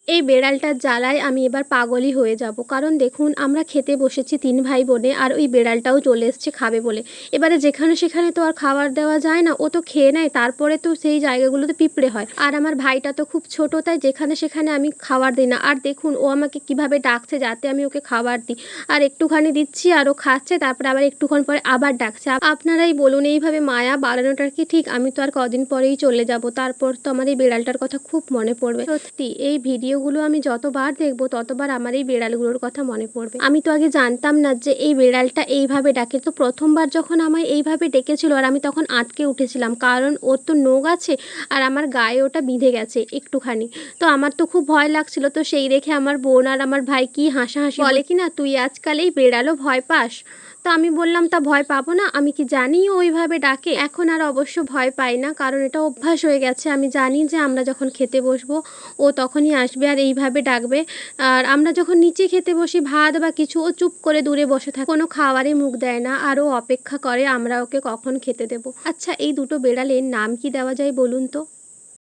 এই বেড়ালটার জ্বালায় আমি এবার পাগলই হয়ে যাব। কারণ দেখুন আমরা খেতে বসেছি ৩ ভাই বোনে, আর ওই বেড়ালটাও চলে এসছে খাবে বলে। এবারে যেখানে সেখানে তো আর খাবার দেওয়া যায় না, ও তো খেয়ে নেয়, তারপরে তো সেই জায়গাগুলোতে পিঁপড়ে হয়। আর আমার ভাইটা তো খুব ছোট, তাই যেখানে সেখানে আমি খাবার দিই না। আর দেখুন ও আমাকে কিভাবে ডাকছে যাতে আমি ওকে খাবার দিই, আর একটুখানি দিচ্ছি আর ও খাচ্ছে, তারপরে আবার একটুক্ষণ পরে আবার ডাকছে। আপনারাই বলুন এইভাবে মায়া বাড়ানোটার কি ঠিক? আমি তো আর কদিন পরেই চলে যাব, তারপর তো আমার এই বেড়ালটার কথা খুব মনে পড়বে। সত্যি এই ভিডিওগুলো আমি যতবার দেখব ততবার আমার এই বেড়ালগুলোর কথা মনে পড়বে। আমি তো আগে জানতাম না যে এই বেড়ালটা এইভাবে ডাকে। তো প্রথমবার যখন আমায় এইভাবে ডেকেছিল আর আমি তখন আটকে উঠেছিলাম, কারণ ওর তো নখ আছে আর আমার গায়ে ওটা বিঁধে গেছে একটুখানি। তো আমার তো খুব ভয় লাগছিল। তো সেই দেখে আমার বোন আর আমার ভাই কি হাসাহাসি বলে কি না, তুই আজকাল এই বেড়ালও ভয় পাস? তো আমি বললাম, তা ভয় পাবো না? আমি কি জানি ও ওইভাবে ডাকে? এখন আর অবশ্য ভয় পাই না, কারণ এটা অভ্যাস হয়ে গেছে। আমি জানি যে আমরা যখন খেতে বসবো ও তখনই আসবে আর এইভাবে ডাকবে। আর আমরা যখন নিচে খেতে বসি ভাত বা কিছু, ও চুপ করে দূরে বসে থাকে, কোনো খাবারে মুখ দেয় না, আর ও অপেক্ষা করে আমরা ওকে কখন খেতে দেবো। আচ্ছা, এই দুটো বেড়ালের নাম কি দেওয়া যায় বলুন তো?